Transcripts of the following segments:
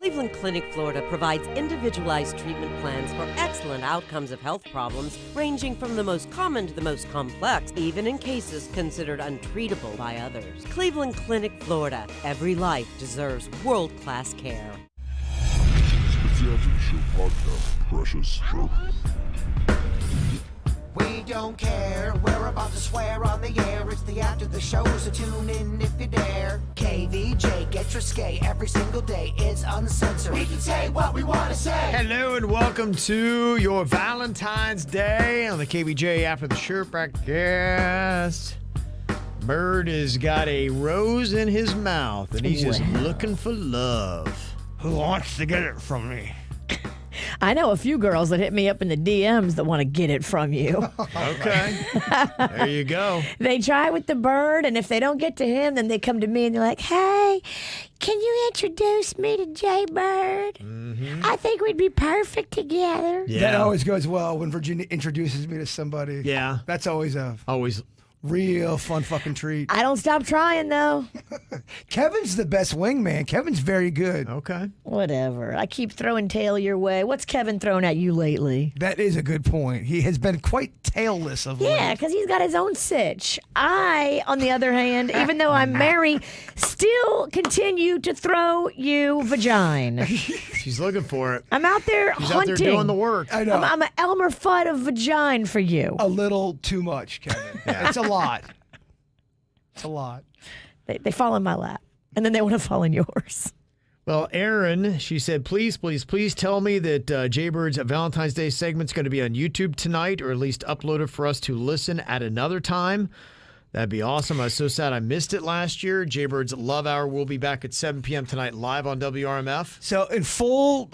Cleveland Clinic, Florida provides individualized treatment plans for excellent outcomes of health problems ranging from the most common to the most complex, even in cases considered untreatable by others. Cleveland Clinic, Florida. Every life deserves world-class care. It's the After the Show podcast, precious. We don't care, we're about to swear on the air. It's the After the Show, so tune in if you dare. KVJ, get your skate every single day. It's uncensored. We can say what we want to say. Hello and welcome to your Valentine's Day on the KVJ After the Show podcast. Bird has got a rose in his mouth and he's just looking for love. Who wants to get it from me? I know a few girls that hit me up in the DMs that want to get it from you. Okay. There you go. They try with the bird, and if they don't get to him, then they come to me and they're like, hey, can you introduce me to Jay Bird? Mm-hmm. I think we'd be perfect together. Yeah. That always goes well when Virginia introduces me to somebody. Yeah. That's always a Always. real fun fucking treat. I don't stop trying, though. Kevin's the best wingman. Kevin's very good. Okay. Whatever. I keep throwing tail your way. What's Kevin thrown at you lately? That is a good point. He has been quite tailless of late. Yeah, because he's got his own sitch. I, on the other hand, even though I'm married, still continue to throw you vagina. She's looking for it. I'm out there She's hunting. out there doing the work. I know. I'm an Elmer Fudd of vagina for you. A little too much, Kevin. It's a lot. It's a lot. They fall in my lap, and then they want to fall in yours. Well, Erin, she said, please tell me that Jaybird's Valentine's Day segment's going to be on YouTube tonight, or at least uploaded for us to listen at another time. That'd be awesome. I was so sad I missed it last year. Jaybird's Love Hour will be back at 7 p.m. tonight live on WRMF. So, in full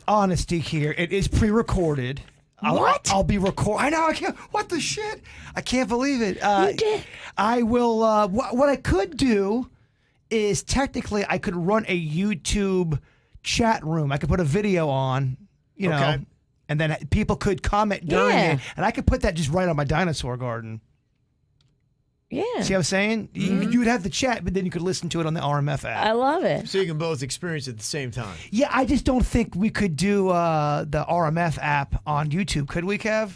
honesty here, it is pre-recorded. What? I'll be record. I know. I can't. What the shit? I can't believe it. You did. I will. What I could do is technically I could run a YouTube chat room. I could put a video on, you know, Okay. and then people could comment during Yeah. it, and I could put that just right on my dinosaur garden. Yeah. See what I'm saying? You would have the chat, but then you could listen to it on the RMF app. I love it. So you can both experience it at the same time. Yeah, I just don't think we could do the RMF app on YouTube. Could we, Kev?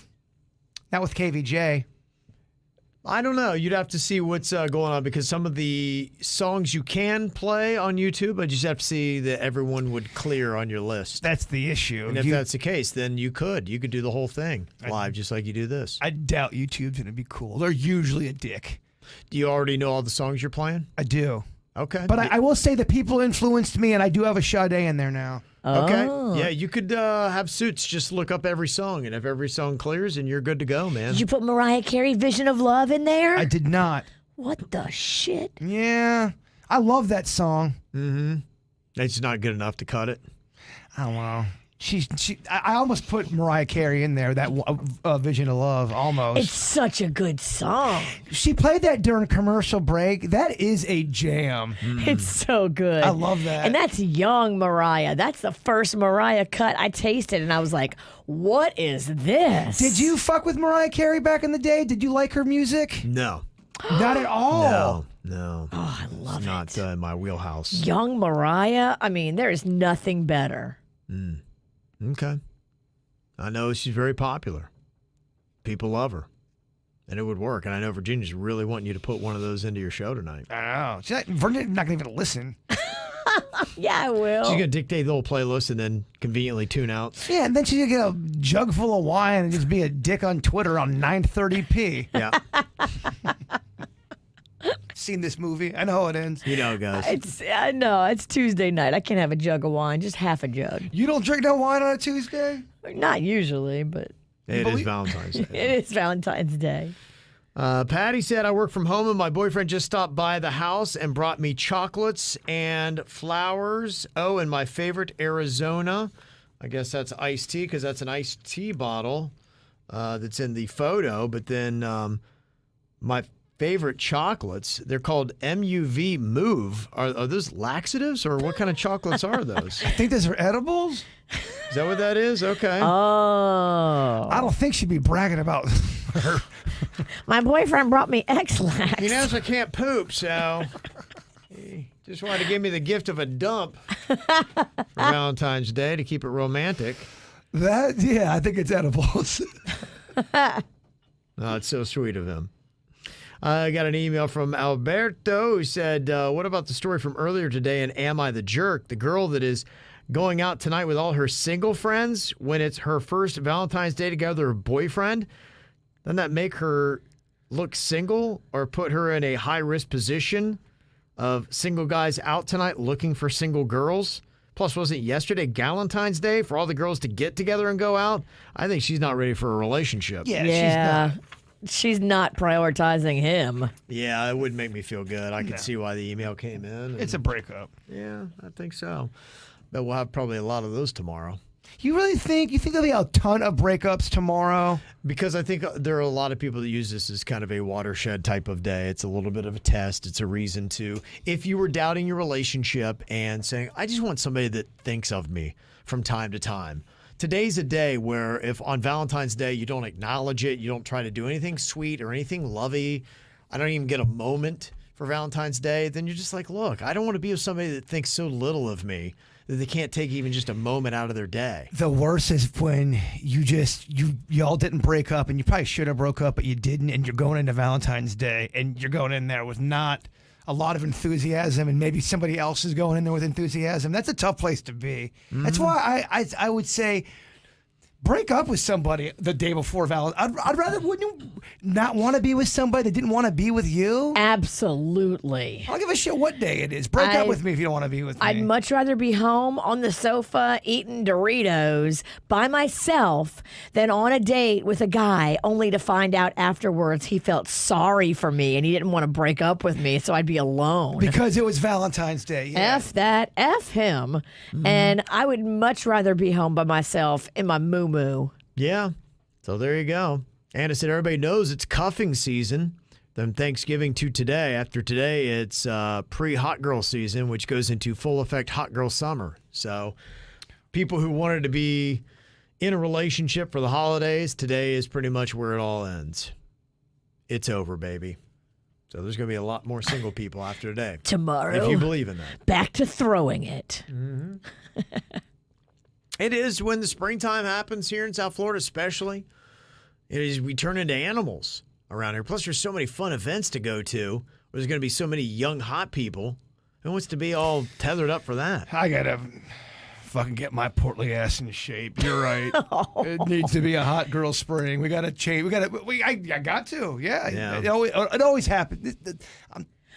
Not with KVJ. I don't know. You'd have to see what's going on, because some of the songs you can play on YouTube, I just have to see that everyone would clear on your list. That's the issue. And if that's the case, then you could do the whole thing live, just like you do this. I doubt YouTube's going to be cool. They're usually a dick. Do you already know all the songs you're playing? I do. Okay. But I will say that people influenced me, and I do have a Sade in there now. Okay. Oh. Yeah, you could have Suits just look up every song, and if every song clears, and you're good to go, man. Did you put Mariah Carey Vision of Love in there? I did not. What the shit? Yeah. I love that song. Mm-hmm. It's not good enough to cut it. I don't know. I almost put Mariah Carey in there, that Vision of Love, almost. It's such a good song. She played that during commercial break. That is a jam. It's so good. I love that. And that's young Mariah. That's the first Mariah cut I tasted, and I was like, what is this? Did you fuck with Mariah Carey back in the day? Did you like her music? No. Not at all. No. Oh, I love It's not in my wheelhouse. Young Mariah? I mean, there is nothing better. Okay. I know she's very popular. People love her. And it would work. And I know Virginia's really wanting you to put one of those into your show tonight. I don't know. Virginia's not going to even listen. Yeah, I will. She's going to dictate the whole playlist and then conveniently tune out. Yeah, and then she's going to get a jug full of wine and just be a dick on Twitter on 9:30p. Yeah. Seen this movie? I know how it ends. You know, guys. No, it's Tuesday night. I can't have a jug of wine, just half a jug. You don't drink no wine on a Tuesday? Not usually, but It is Valentine's Day. it is Valentine's Day. Patty said, I work from home and my boyfriend just stopped by the house and brought me chocolates and flowers. Oh, and my favorite Arizona. I guess that's iced tea, because that's an iced tea bottle that's in the photo. But then my favorite chocolates, they're called MUV Move. Are those laxatives, or what kind of chocolates are those? I think those are edibles. Is that what that is? Okay. Oh. I don't think she'd be bragging about her. My boyfriend brought me X-Lax. He knows I can't poop, so Just wanted to give me the gift of a dump for Valentine's Day to keep it romantic. I think it's edibles. Oh, it's so sweet of him. I got an email from Alberto who said, what about the story from earlier today in Am I the Jerk? The girl that is going out tonight with all her single friends when it's her first Valentine's Day together with her boyfriend. Doesn't that make her look single or put her in a high-risk position of single guys out tonight looking for single girls? Plus, wasn't yesterday Galentine's Day for all the girls to get together and go out? I think she's not ready for a relationship. Yeah. She's not prioritizing him. Yeah, it would make me feel good. I could see why the email came in. It's a breakup. Yeah, I think so. But we'll have probably a lot of those tomorrow. You think there'll be a ton of breakups tomorrow? Because I think there are a lot of people that use this as kind of a watershed type of day. It's a little bit of a test. It's a reason to, if you were doubting your relationship and saying, I just want somebody that thinks of me from time to time. Today's a day where if on Valentine's Day you don't acknowledge it, you don't try to do anything sweet or anything lovey, I don't even get a moment for Valentine's Day, then you're just like, look, I don't want to be with somebody that thinks so little of me that they can't take even just a moment out of their day. The worst is when y'all didn't break up, and you probably should have broke up, but you didn't, and you're going into Valentine's Day, and you're going in there with not a lot of enthusiasm, and maybe somebody else is going in there with enthusiasm. That's a tough place to be. Mm-hmm. That's why I would say break up with somebody the day before Valentine's. I'd rather, wouldn't you not want to be with somebody that didn't want to be with you? Absolutely. I don't give a shit what day it is. Break up with me if you don't want to be with me. I'd much rather be home on the sofa eating Doritos by myself than on a date with a guy only to find out afterwards he felt sorry for me and he didn't want to break up with me, so I'd be alone. Because it was Valentine's Day. Yeah. F that. F him. Mm-hmm. And I would much rather be home by myself in my moo-moo. Yeah. So there you go. Anna said everybody knows it's cuffing season. Then Thanksgiving to today. After today, it's pre-hot girl season, which goes into full effect hot girl summer. So people who wanted to be in a relationship for the holidays, today is pretty much where it all ends. It's over, baby. So there's going to be a lot more single people after today. Tomorrow. If you believe in that. Back to throwing it. Mm-hmm. It is when the springtime happens here in South Florida, especially. It is, we turn into animals around here. Plus, there's so many fun events to go to. There's going to be so many young, hot people. Who wants to be all tethered up for that? I got to fucking get my portly ass in shape. You're right. It needs to be a hot girl spring. We got to change. I got to. Yeah. It always happens.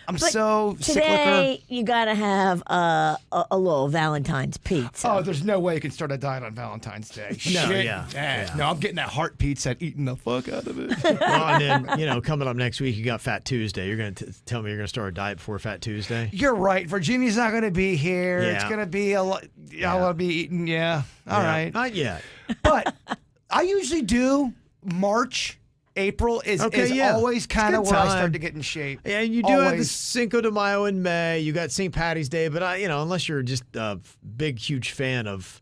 I'm so cyclical. Today, you got to have a little Valentine's pizza. Oh, there's no way you can start a diet on Valentine's Day. No, Shit. yeah. No, I'm getting that heart pizza, eating the fuck out of it. Well, and then, coming up next week, you got Fat Tuesday. You're going to tell me you're going to start a diet before Fat Tuesday? You're right. Virginia's not going to be here. Yeah. It's going to be a lot. I want to be eating, All right. Not yet. But I usually do March. April is always kind of where I start to get in shape. Yeah, and you do have the Cinco de Mayo in May. You got St. Patty's Day, but unless you're just a big, huge fan of,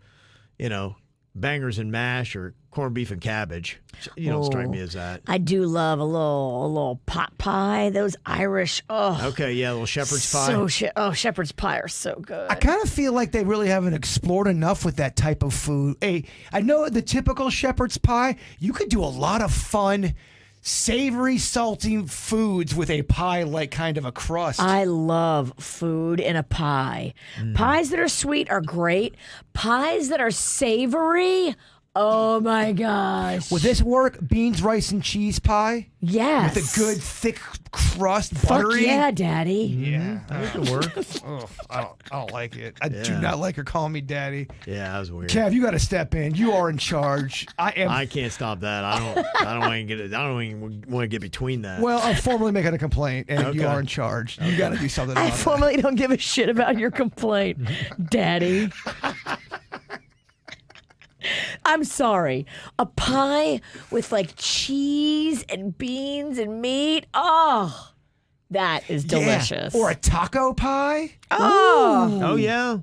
bangers and mash or corned beef and cabbage, you don't strike me as that. I do love a little pot pie. Those Irish. Oh. Okay, yeah, a little shepherd's pie. Shepherd's pie are so good. I kind of feel like they really haven't explored enough with that type of food. Hey, I know the typical shepherd's pie, you could do a lot of fun, savory, salty foods with a pie-like kind of a crust. I love food in a pie. Pies that are sweet are great. Pies that are savory, oh my gosh. Would this work? Beans, rice, and cheese pie? Yes. With a good, thick crust, Fuck buttery? yeah, Daddy. Yeah. That could work. Oh, I don't like it. I do not like her calling me daddy. Yeah, that was weird. Kev, you got to step in. You are in charge. I can't stop that. I don't even want to get between that. Well, I'm formally making a complaint, and you are in charge. You got to do something about I it. formally don't give a shit about your complaint, Daddy. I'm sorry. A pie with like cheese and beans and meat. Oh, that is delicious. Or a taco pie. Oh, yeah.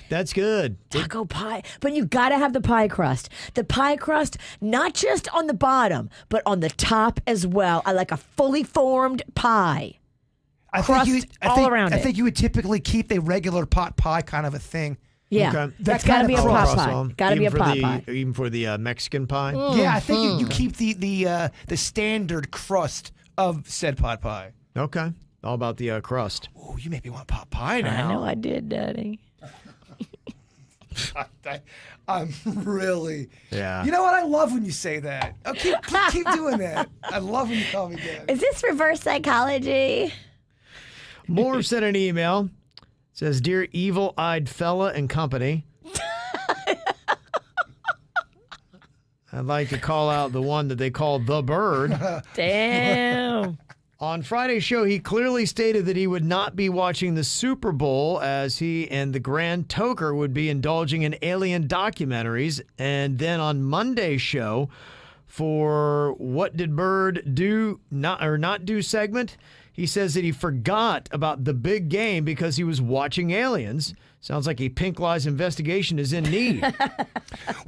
That's good. Taco pie. But you got to have the pie crust. The pie crust, not just on the bottom, but on the top as well. I like a fully formed pie. crust around I it. think you would typically keep a regular pot pie kind of a thing. Yeah, Okay. that's got to be a pot pie. Got to be a pot pie. Even for the Mexican pie. Yeah, I think you keep the standard crust of said pot pie. Okay. All about the crust. Oh, you make me want pot pie now. I know I did, Daddy. I'm really. Yeah. You know what? I love when you say that. Oh, keep doing that. I love when you call me dad. Is this reverse psychology? Moore sent an email. Says, "Dear evil-eyed fella and company, I'd like to call out the one that they call the bird. Damn. On Friday's show, he clearly stated that he would not be watching the Super Bowl as he and the Grand Toker would be indulging in alien documentaries. And then on Monday's show, for What Did Bird Do Not Do segment, he says that he forgot about the big game because he was watching aliens. Sounds like a Pink Lies investigation is in need."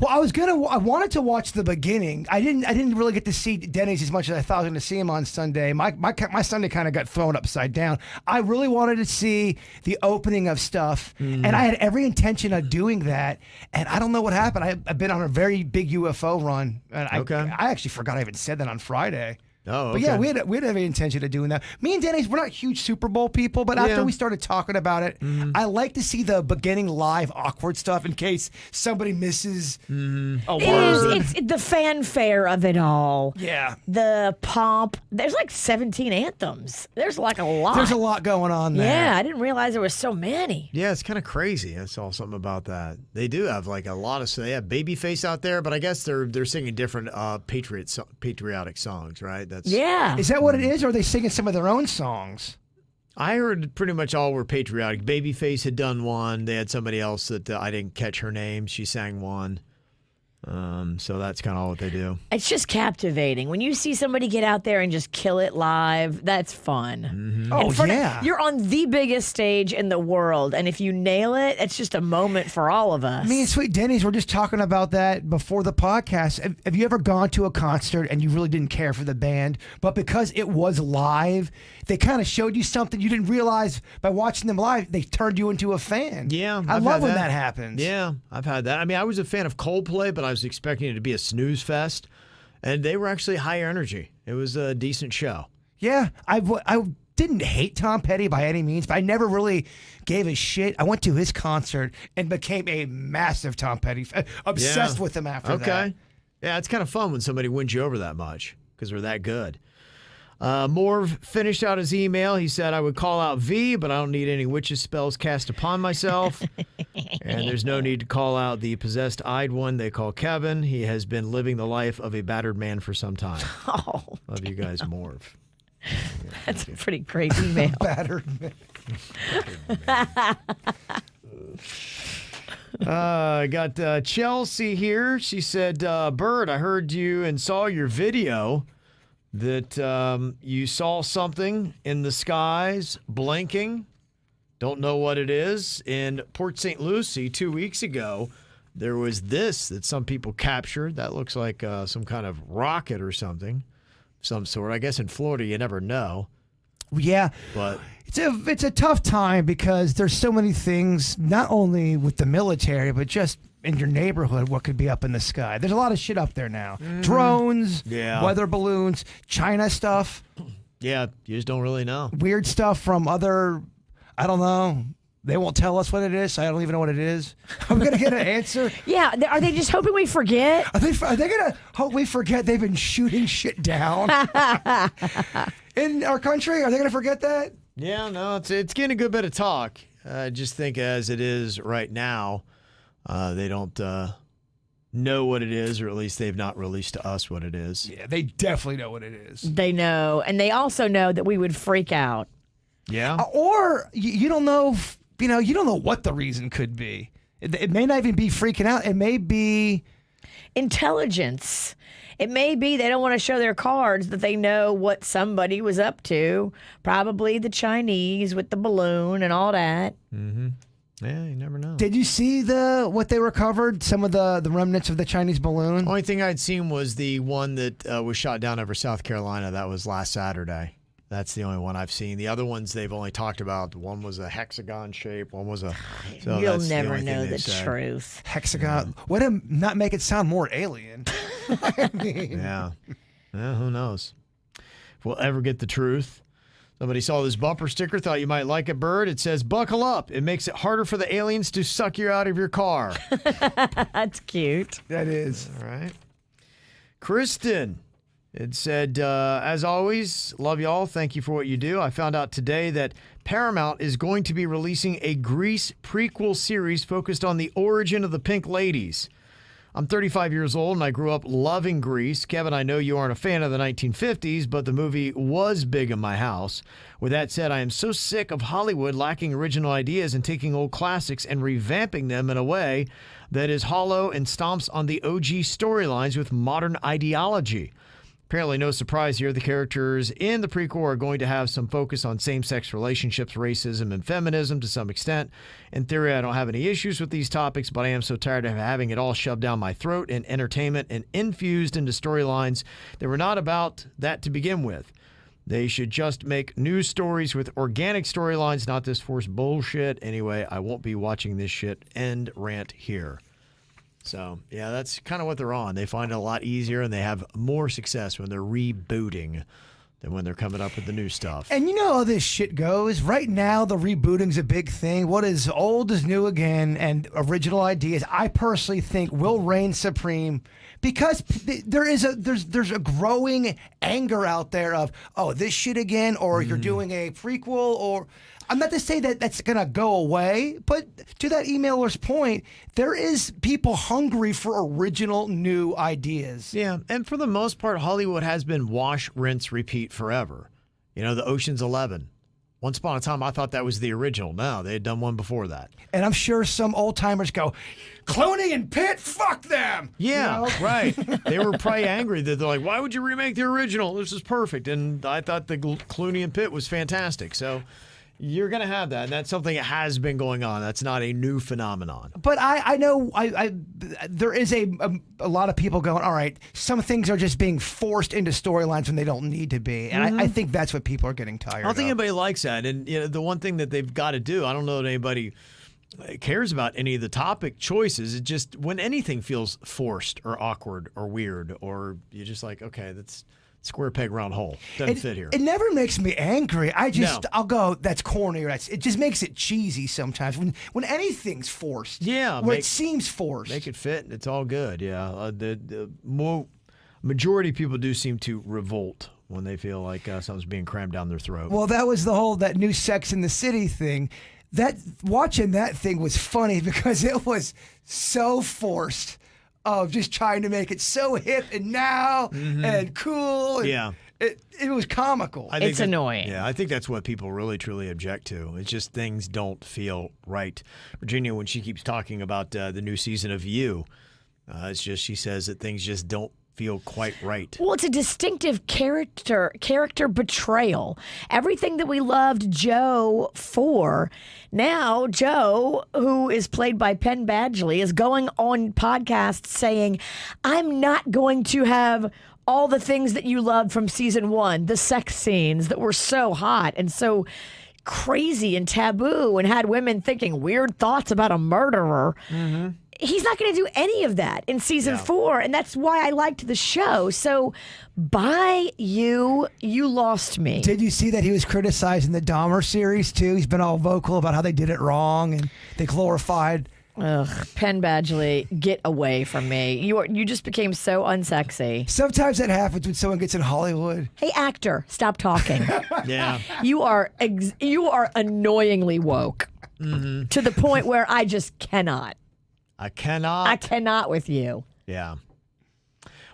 Well, I wanted to watch the beginning. I didn't really get to see Denny's as much as I thought I was going to see him on Sunday. My Sunday kind of got thrown upside down. I really wanted to see the opening of stuff, and I had every intention of doing that. And I don't know what happened. I've been on a very big UFO run, and I actually forgot I even said that on Friday. Oh, okay. But yeah, we had every intention of doing that. Me and Denny's, we're not huge Super Bowl people, but after we started talking about it, I like to see the beginning live awkward stuff in case somebody misses a word. It's the fanfare of it all. Yeah. The pomp. There's like 17 anthems. There's like a lot. There's a lot going on there. Yeah, I didn't realize there was so many. Yeah, it's kind of crazy. I saw something about that. They do have like a lot of. They have Babyface out there, but I guess they're singing different patriotic songs, right? Yeah. Is that what it is, or are they singing some of their own songs? I heard pretty much all were patriotic. Babyface had done one. They had somebody else that I didn't catch her name. She sang one. So that's kind of all what they do. It's just captivating. When you see somebody get out there and just kill it live, that's fun. Oh, yeah. You're on the biggest stage in the world, and if you nail it, it's just a moment for all of us. Me and Sweet Denny's were just talking about that before the podcast. Have you ever gone to a concert and you really didn't care for the band, but because it was live, they kind of showed you something you didn't realize by watching them live, they turned you into a fan? Yeah. I love when that happens. Yeah, I've had that. I mean, I was a fan of Coldplay, but I was expecting it to be a snooze fest, and they were actually high energy. It was a decent show. Yeah, I didn't hate Tom Petty by any means, but I never really gave a shit. I went to his concert and became a massive Tom Petty fan, obsessed with him after that. Okay. Yeah, it's kind of fun when somebody wins you over that much because they're that good. Moore finished out his email. He said, "I would call out V, but I don't need any witches spells cast upon myself. And there's no need to call out the possessed-eyed one they call Kevin. He has been living the life of a battered man for some time." Oh, Love you guys, Moore. that's a pretty great email. Battered man. I got Chelsea here. She said, "Bird, I heard you and saw your video that you saw something in the skies blinking. Don't know what it is. In Port St. Lucie 2 weeks ago, there was this that some people captured. That looks like some kind of rocket or something, some sort. I guess in Florida, you never know. Yeah. But it's a tough time because there's so many things, not only with the military, but just in your neighborhood, what could be up in the sky. There's a lot of shit up there now. Drones, weather balloons, China stuff. Yeah, you just don't really know. Weird stuff from other, I don't know. They won't tell us what it is, so I don't even know what it is. Are we going to get an answer? Yeah, are they just hoping we forget? Are they going to hope we forget they've been shooting shit down in our country? Are they going to forget that? Yeah, no, it's getting a good bit of talk. I just think as it is right now, they don't know what it is, or at least they've not released to us what it is. Yeah, they definitely know what it is. They know, and they also know that we would freak out. Yeah. Or you don't know, you don't know what the reason could be. It may not even be freaking out. It may be intelligence. It may be they don't want to show their cards, that they know what somebody was up to. Probably the Chinese with the balloon and all that. Mm-hmm. Yeah, you never know. Did you see what they recovered? Some of the remnants of the Chinese balloon? Only thing I'd seen was the one that was shot down over South Carolina. That was last Saturday. That's the only one I've seen. The other ones they've only talked about. One was a hexagon shape. One was a. So You'll that's the never only thing know they've the said. truth. Hexagon. Way to not make it sound more alien. I mean, Yeah. Who knows? If we'll ever get the truth. Somebody saw this bumper sticker, thought you might like it, Bird. It says, "Buckle up. It makes it harder for the aliens to suck you out of your car." That's cute. that is. All right. Kristen, it said, as always, love y'all. Thank you for what you do. I found out today that Paramount is going to be releasing a Grease prequel series focused on the origin of the Pink Ladies. I'm 35 years old and I grew up loving Grease. Kevin, I know you aren't a fan of the 1950s, but the movie was big in my house. With that said, I am so sick of Hollywood lacking original ideas and taking old classics and revamping them in a way that is hollow and stomps on the OG storylines with modern ideology. Apparently, no surprise here, the characters in the prequel are going to have some focus on same-sex relationships, racism, and feminism to some extent. In theory, I don't have any issues with these topics, but I am so tired of having it all shoved down my throat in entertainment and infused into storylines that were not about that to begin with. They should just make new stories with organic storylines, not this forced bullshit. Anyway, I won't be watching this shit. End rant here. So, yeah, that's kind of what they're on. They find it a lot easier and they have more success when they're rebooting than when they're coming up with the new stuff. And you know how this shit goes. Right now, the rebooting's a big thing. What is old is new again, and original ideas, I personally think, will reign supreme because there's a growing anger out there of, oh, this shit again, or you're doing a prequel, or... I'm not to say that that's going to go away, but to that emailer's point, there is people hungry for original new ideas. Yeah, and for the most part, Hollywood has been wash, rinse, repeat forever. You know, the Ocean's 11. Once upon a time, I thought that was the original. No, they had done one before that. And I'm sure some old timers go, Clooney and Pitt, fuck them. Yeah, You know? right. They were probably angry that they're like, why would you remake the original? This is perfect. And I thought the Clooney and Pitt was fantastic. So you're going to have that. And that's something that has been going on. That's not a new phenomenon. But I know there is a lot of people going, all right, some things are just being forced into storylines when they don't need to be. And I think that's what people are getting tired of. I don't think anybody likes that. And you know, the one thing that they've got to do, I don't know that anybody cares about any of the topic choices. It just, when anything feels forced or awkward or weird, or you're just like, okay, that's square peg, round hole. Doesn't fit here. It never makes me angry. No. I'll go, that's corny, or it just makes it cheesy sometimes. When anything's forced. Yeah. Where it seems forced. Make it fit. It's all good. Yeah. The majority of people do seem to revolt when they feel like something's being crammed down their throat. Well, that was that new Sex in the City thing. Watching that thing was funny because it was so forced. Of just trying to make it so hip and now and cool. And Yeah. It was comical. I think It's annoying. Yeah, I think that's what people really, truly object to. It's just things don't feel right. Virginia, when she keeps talking about the new season of You, it's just, she says that things just don't feel quite right. Well, it's a distinctive character betrayal. Everything that we loved Joe for, now Joe, who is played by Penn Badgley, is going on podcasts saying, I'm not going to have all the things that you loved from season 1, the sex scenes that were so hot and so crazy and taboo and had women thinking weird thoughts about a murderer. He's not going to do any of that in season 4, and that's why I liked the show. So, you lost me. Did you see that he was criticizing the Dahmer series too? He's been all vocal about how they did it wrong and they glorified. Ugh, Penn Badgley, get away from me. You just became so unsexy. Sometimes that happens when someone gets in Hollywood. Hey, actor, stop talking. Yeah. You are annoyingly woke to the point where I just cannot. I cannot. I cannot with you. Yeah.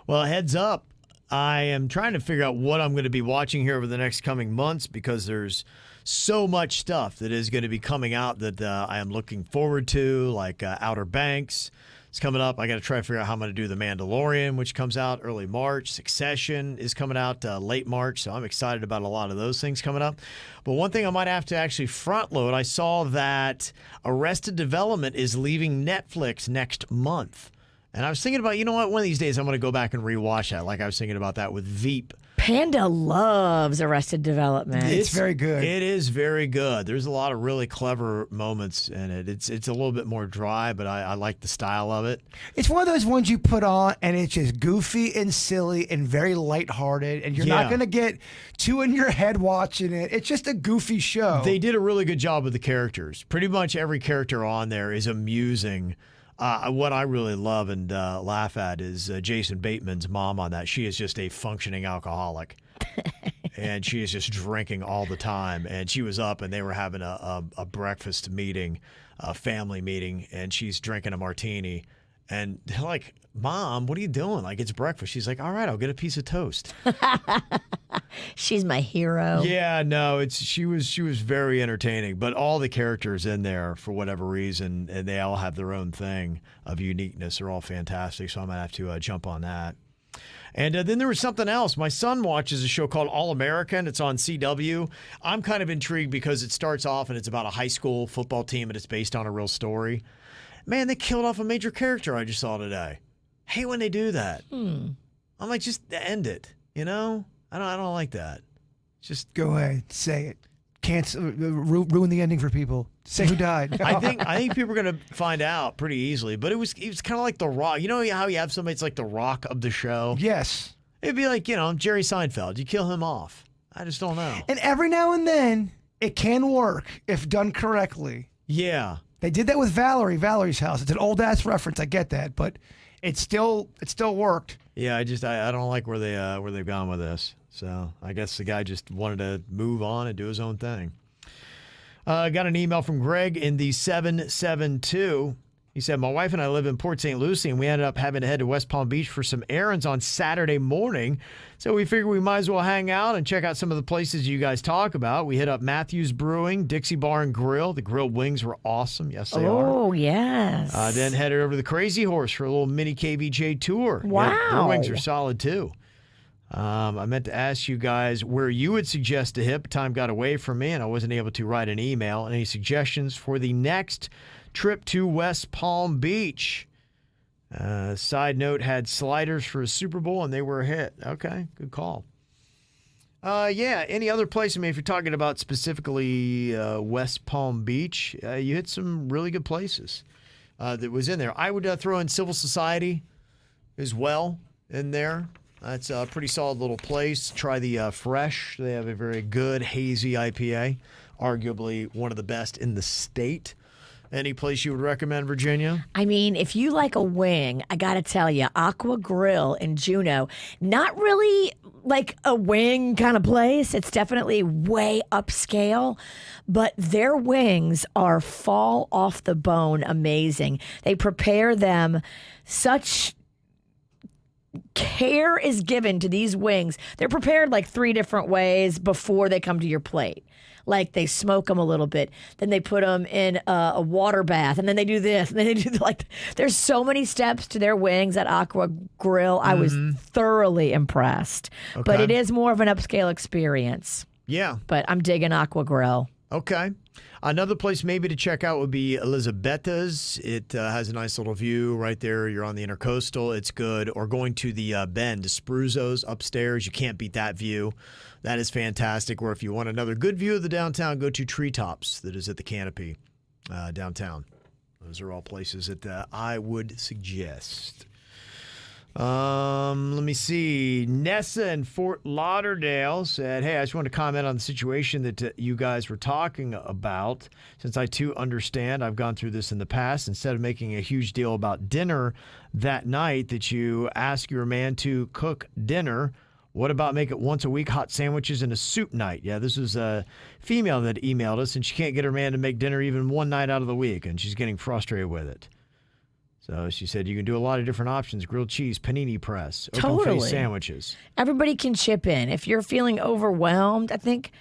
Well, heads up. I am trying to figure out what I'm going to be watching here over the next coming months because there's so much stuff that is going to be coming out that I am looking forward to, like Outer Banks. It's coming up. I got to try to figure out how I'm going to do The Mandalorian, which comes out early March. Succession is coming out late March, so I'm excited about a lot of those things coming up. But one thing I might have to actually front load, I saw that Arrested Development is leaving Netflix next month. And I was thinking about, you know what, one of these days I'm going to go back and rewatch that, like I was thinking about that with Veep. Panda loves Arrested Development. It's very good. It is very good. There's a lot of really clever moments in it. It's a little bit more dry, but I like the style of it. It's one of those ones you put on and it's just goofy and silly and very lighthearted, and you're not going to get too in your head watching it. It's just a goofy show. They did a really good job with the characters. Pretty much every character on there is amusing. What I really love and laugh at is Jason Bateman's mom on that. She is just a functioning alcoholic. And she is just drinking all the time. And she was up and they were having a breakfast meeting, a family meeting, and she's drinking a martini. And they're like, Mom, what are you doing? Like, it's breakfast. She's like, all right, I'll get a piece of toast. She's my hero. Yeah, no, she was very entertaining, but all the characters in there, for whatever reason, and they all have their own thing of uniqueness. They're all fantastic, so I might have to jump on that. And then there was something else. My son watches a show called All American. It's on CW. I'm kind of intrigued because it starts off and it's about a high school football team and it's based on a real story. Man, they killed off a major character I just saw today. Hate when they do that. I'm like, just end it, you know? I don't like that. Just go ahead, say it. Cancel, ruin the ending for people. Say who died. I think people are gonna find out pretty easily. But it was kind of like The Rock. You know how you have somebody that's like The Rock of the show? Yes. It'd be like, Jerry Seinfeld. You kill him off. I just don't know. And every now and then, it can work if done correctly. Yeah. They did that with Valerie's House. It's an old ass reference. I get that, but it still worked. Yeah, I don't like where they've gone with this. So I guess the guy just wanted to move on and do his own thing. Got an email from Greg in the 772. He said, my wife and I live in Port St. Lucie, and we ended up having to head to West Palm Beach for some errands on Saturday morning. So we figured we might as well hang out and check out some of the places you guys talk about. We hit up Matthews Brewing, Dixie Bar and Grill. The grilled wings were awesome. Yes, they are. Oh, yes. Then headed over to the Crazy Horse for a little mini KVJ tour. Wow. Yeah, their wings are solid, too. I meant to ask you guys where you would suggest to hit. Time got away from me, and I wasn't able to write an email. Any suggestions for the next trip to West Palm Beach? Side note, had sliders for a Super Bowl, and they were a hit. Okay, good call. Yeah, any other place? I mean, if you're talking about specifically West Palm Beach, you hit some really good places that was in there. I would throw in Civil Society as well in there. That's a pretty solid little place. Try the Fresh. They have a very good hazy IPA, arguably one of the best in the state. Any place you would recommend, Virginia? I mean, if you like a wing, I got to tell you, Aqua Grill in Juneau, not really like a wing kind of place. It's definitely way upscale, but their wings are fall off the bone amazing. They prepare them such care is given to these wings. They're prepared like 3 different ways before they come to your plate. Like they smoke them a little bit, then they put them in a water bath, and then they do this, and then they do there's so many steps to their wings at Aqua Grill. I was thoroughly impressed, but it is more of an upscale experience. Yeah. But I'm digging Aqua Grill. Okay. Another place maybe to check out would be Elisabetta's. It has a nice little view right there. You're on the Intercoastal. It's good. Or going to the Bend, to Spruzzo's upstairs. You can't beat that view. That is fantastic. Or if you want another good view of the downtown, go to Treetops that is at the Canopy downtown. Those are all places that I would suggest. Let me see. Nessa in Fort Lauderdale said, hey, I just wanted to comment on the situation that you guys were talking about. Since I, too, understand, I've gone through this in the past. Instead of making a huge deal about dinner that night, that you ask your man to cook dinner. What about make it once a week, hot sandwiches and a soup night? Yeah, this is a female that emailed us, and she can't get her man to make dinner even one night out of the week, and she's getting frustrated with it. So she said you can do a lot of different options: grilled cheese, panini press, open-faced sandwiches. Everybody can chip in. If you're feeling overwhelmed, I think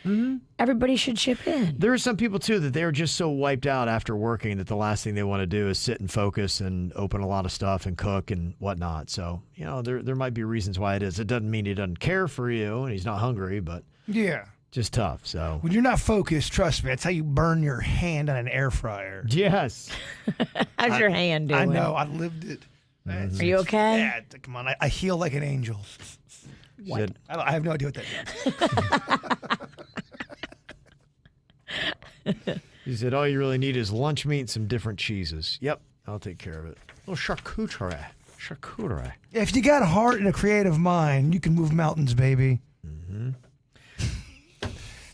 everybody should chip in. There are some people, too, that they're just so wiped out after working that the last thing they want to do is sit and focus and open a lot of stuff and cook and whatnot. So, there might be reasons why it is. It doesn't mean he doesn't care for you and he's not hungry, but yeah, just tough. So when you're not focused, trust me, that's how you burn your hand on an air fryer. Yes. How's your hand doing? I know. I lived it. Are you okay? Yeah, come on. I heal like an angel. She said, I have no idea what that means. She said, all you really need is lunch meat and some different cheeses. Yep, I'll take care of it. A little charcuterie. Charcuterie. Yeah, if you got a heart and a creative mind, you can move mountains, baby. Mm-hmm.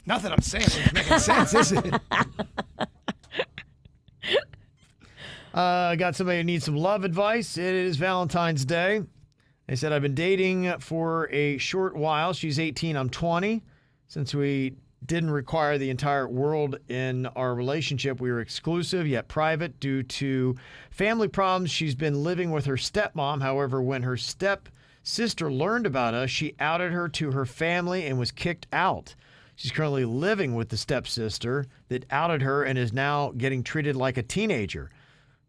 Not that I'm saying it's making sense, is it? I got somebody who needs some love advice. It is Valentine's Day. They said, I've been dating for a short while. She's 18, I'm 20. Since we didn't require the entire world in our relationship, we were exclusive yet private due to family problems. She's been living with her stepmom. However, when her stepsister learned about us, she outed her to her family and was kicked out. She's currently living with the stepsister that outed her and is now getting treated like a teenager.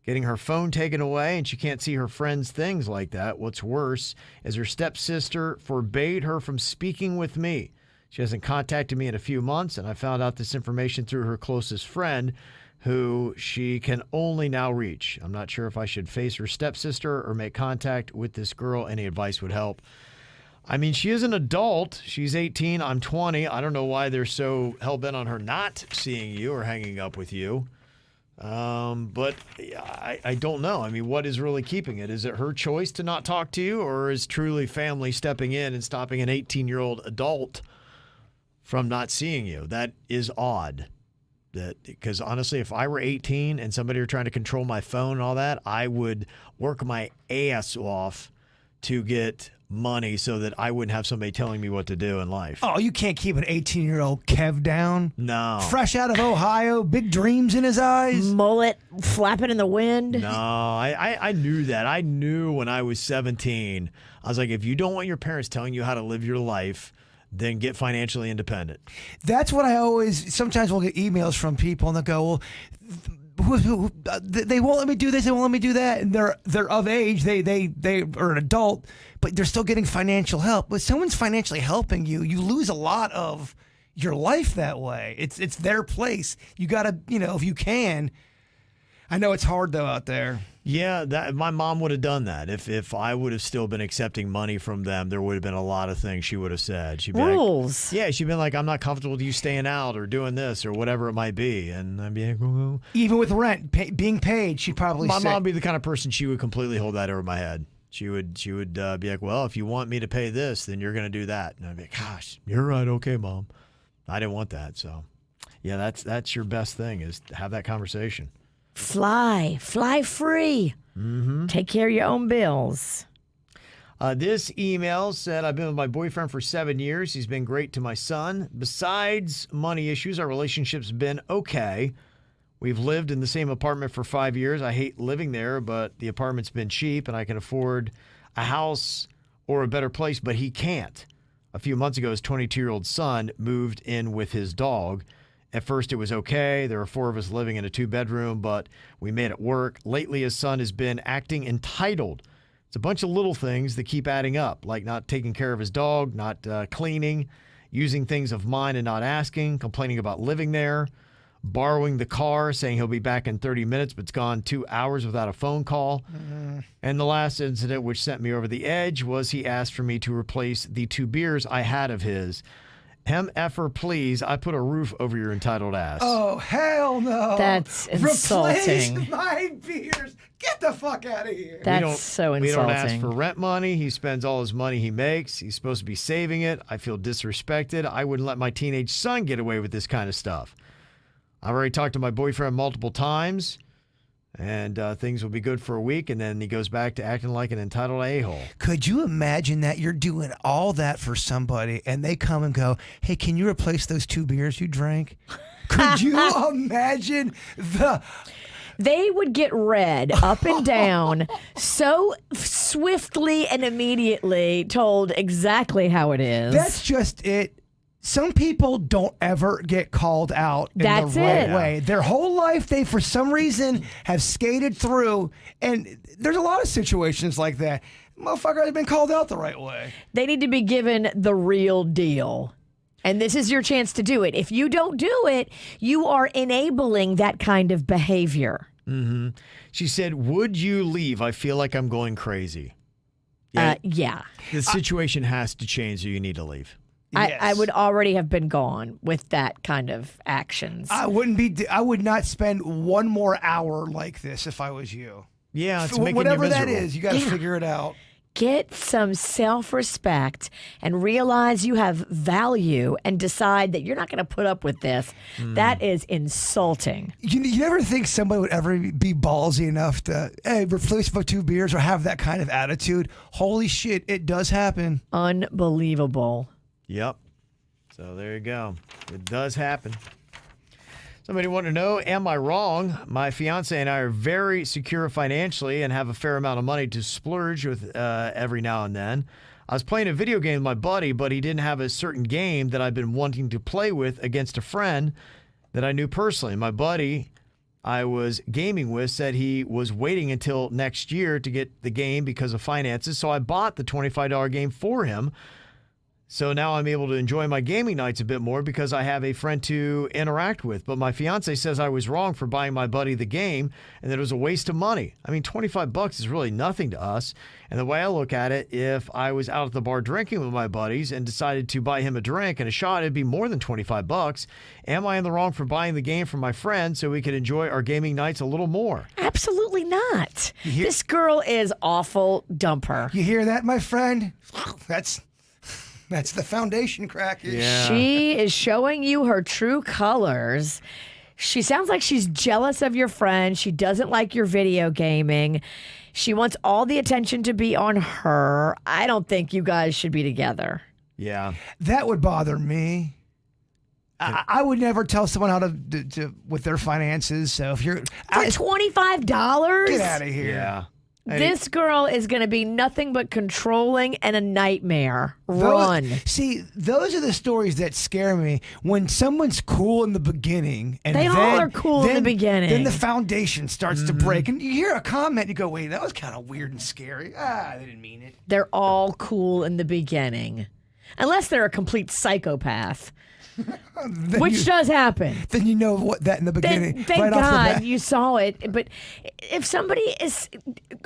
Getting her phone taken away, and she can't see her friends' things like that. What's worse is her stepsister forbade her from speaking with me. She hasn't contacted me in a few months, and I found out this information through her closest friend, who she can only now reach. I'm not sure if I should face her stepsister or make contact with this girl. Any advice would help. I mean, she is an adult. She's 18. I'm 20. I don't know why they're so hell-bent on her not seeing you or hanging up with you. But I don't know. I mean, what is really keeping it? Is it her choice to not talk to you, or is truly family stepping in and stopping an 18-year-old adult from not seeing you? That is odd. Because honestly, if I were 18 and somebody were trying to control my phone and all that, I would work my ass off to get money so that I wouldn't have somebody telling me what to do in life. Oh, you can't keep an 18-year-old Kev down. No. Fresh out of Ohio, big dreams in his eyes. Mullet flapping in the wind. No, I knew that. I knew when I was 17. I was like, if you don't want your parents telling you how to live your life, then get financially independent. That's what I always, sometimes we'll get emails from people and they'll go, well, they won't let me do this, they won't let me do that, and they're of age, they are an adult, but they're still getting financial help. When someone's financially helping you, you lose a lot of your life that way. It's their place. You gotta, if you can. I know it's hard though out there. Yeah, my mom would have done that. If I would have still been accepting money from them, there would have been a lot of things she would have said. She'd be Rules. Like, yeah, she'd been like, I'm not comfortable with you staying out or doing this or whatever it might be. And I'd be like, well. Even with rent being paid, she'd probably my say. mom would be the kind of person, she would completely hold that over my head. She would be like, well, if you want me to pay this, then you're going to do that. And I'd be like, gosh, you're right. Okay, Mom. I didn't want that. So, yeah, that's your best thing is to have that conversation. Fly free. Mm-hmm. Take care of your own bills. This email said, I've been with my boyfriend for 7 years. He's been great to my son. Besides money issues, our relationship's been okay. We've lived in the same apartment for 5 years. I hate living there, but the apartment's been cheap and I can afford a house or a better place, but he can't. A few months ago, his 22-year-old son moved in with his dog. At first, it was okay. There were 4 of us living in a 2-bedroom, but we made it work. Lately, his son has been acting entitled. It's a bunch of little things that keep adding up, like not taking care of his dog, not cleaning, using things of mine and not asking, complaining about living there, borrowing the car, saying he'll be back in 30 minutes, but it's gone 2 hours without a phone call. Mm-hmm. And the last incident, which sent me over the edge, was he asked for me to replace the 2 beers I had of his. Effer, please. I put a roof over your entitled ass. Oh, hell no. That's insulting. Replace my beers. Get the fuck out of here. That's so insulting. We don't ask for rent money. He spends all his money he makes. He's supposed to be saving it. I feel disrespected. I wouldn't let my teenage son get away with this kind of stuff. I've already talked to my boyfriend multiple times, and things will be good for a week, and then he goes back to acting like an entitled a-hole. Could you imagine that you're doing all that for somebody, and they come and go, hey, can you replace those 2 beers you drank? Could you imagine They would get read up and down so swiftly and immediately, told exactly how it is. That's just it. Some people don't ever get called out in the right way. Their whole life, they, for some reason, have skated through. And there's a lot of situations like that. Motherfucker has been called out the right way. They need to be given the real deal. And this is your chance to do it. If you don't do it, you are enabling that kind of behavior. Mm-hmm. She said, would you leave? I feel like I'm going crazy. Yeah. The situation has to change, so you need to leave. I would already have been gone with that kind of actions. I would not spend one more hour like this if I was you. Yeah, it's making whatever you that miserable. is, you got to figure it out. Get some self-respect and realize you have value and decide that you're not going to put up with this. That is insulting. You never think somebody would ever be ballsy enough to, hey, replace for 2 beers or have that kind of attitude. Holy shit, it does happen. Unbelievable. Yep. So there you go. It does happen. Somebody wanted to know, am I wrong? My fiance and I are very secure financially and have a fair amount of money to splurge with every now and then. I was playing a video game with my buddy, but he didn't have a certain game that I've been wanting to play with against a friend that I knew personally. My buddy I was gaming with said he was waiting until next year to get the game because of finances, so I bought the $25 game for him. So now I'm able to enjoy my gaming nights a bit more because I have a friend to interact with. But my fiance says I was wrong for buying my buddy the game and that it was a waste of money. I mean, $25 is really nothing to us. And the way I look at it, if I was out at the bar drinking with my buddies and decided to buy him a drink and a shot, it'd be more than $25. Am I in the wrong for buying the game for my friend so we could enjoy our gaming nights a little more? Absolutely not. This girl is awful. Dump her. You hear that, my friend? That's the foundation crack. Yeah. She is showing you her true colors. She sounds like she's jealous of your friend. She doesn't like your video gaming. She wants all the attention to be on her. I don't think you guys should be together. Yeah. That would bother me. I would never tell someone how to with their finances. So if you're For $25? get out of here. Yeah. This girl is going to be nothing but controlling and a nightmare. Run. Those are the stories that scare me. When someone's cool in the beginning, and They then, all are cool in the beginning. Then the foundation starts to break, and you hear a comment, you go, "Wait, that was kind of weird and scary." They didn't mean it. They're all cool in the beginning. Unless they're a complete psychopath. Which does happen. Then you know what that in the beginning. Thank right off the God bat. you saw it. But if somebody is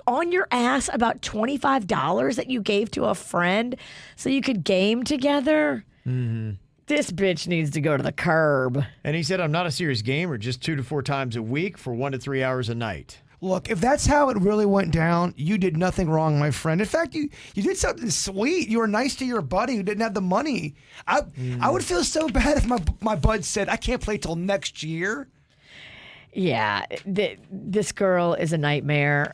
on your ass about $25 that you gave to a friend so you could game together, this bitch needs to go to the curb. And he said, I'm not a serious gamer, just 2 to 4 times a week for 1 to 3 hours a night. Look, if that's how it really went down, you did nothing wrong, my friend. In fact, you did something sweet. You were nice to your buddy who didn't have the money. I would feel so bad if my bud said, I can't play till next year. Yeah, this girl is a nightmare.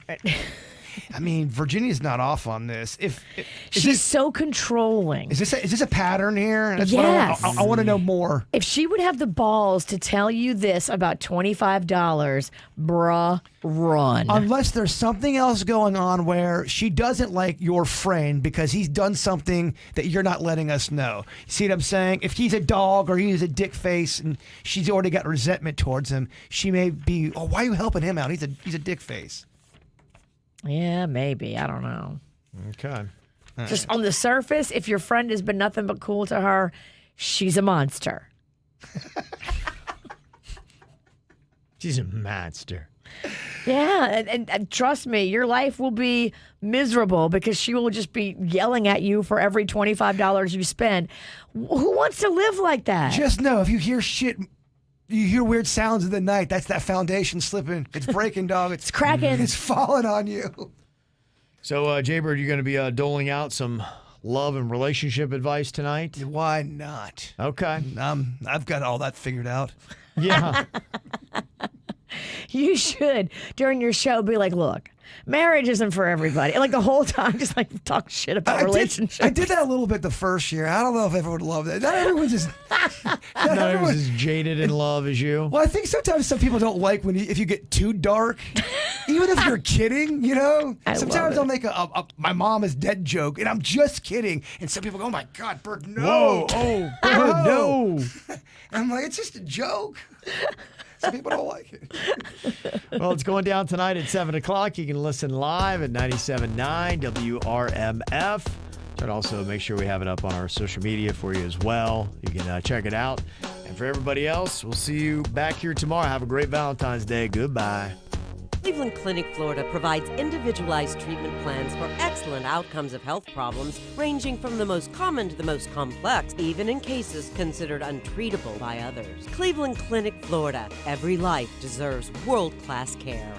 I mean, Virginia's not off on this. She's so controlling. Is this a pattern here? That's Yes. what I want to know more. If she would have the balls to tell you this about $25, bruh, run. Unless there's something else going on where she doesn't like your friend because he's done something that you're not letting us know. See what I'm saying? If he's a dog or he's a dick face and she's already got resentment towards him, she may be, why are you helping him out? He's a dick face. Yeah, maybe. I don't know. Okay. Just on the surface, if your friend has been nothing but cool to her, she's a monster. She's a monster. Yeah, and trust me, your life will be miserable because she will just be yelling at you for every $25 you spend. Who wants to live like that? Just know if you hear shit, you hear weird sounds in the night, that's that foundation slipping. It's breaking, dog. It's cracking. It's falling on you. So, Jaybird, you're going to be doling out some love and relationship advice tonight? Why not? Okay. I've got all that figured out. Yeah. You should, during your show, be like, look, marriage isn't for everybody. And like the whole time, just like talk shit about relationships. I did that a little bit the first year. I don't know if everyone would love that. Not everyone's as Not everyone's as jaded in love as you. Well, I think sometimes some people don't like if you get too dark. Even if you're kidding, you know? Sometimes I'll make a my mom is dead joke, and I'm just kidding. And some people go, oh my God, Bert, no. Whoa, oh, Bert, no. And I'm like, it's just a joke. Some people don't like it. Well, it's going down tonight at 7 o'clock. You can listen live at 97.9 WRMF. Try to also make sure we have it up on our social media for you as well. You can check it out. And for everybody else, we'll see you back here tomorrow. Have a great Valentine's Day. Goodbye. Cleveland Clinic, Florida provides individualized treatment plans for excellent outcomes of health problems ranging from the most common to the most complex, even in cases considered untreatable by others. Cleveland Clinic, Florida. Every life deserves world-class care.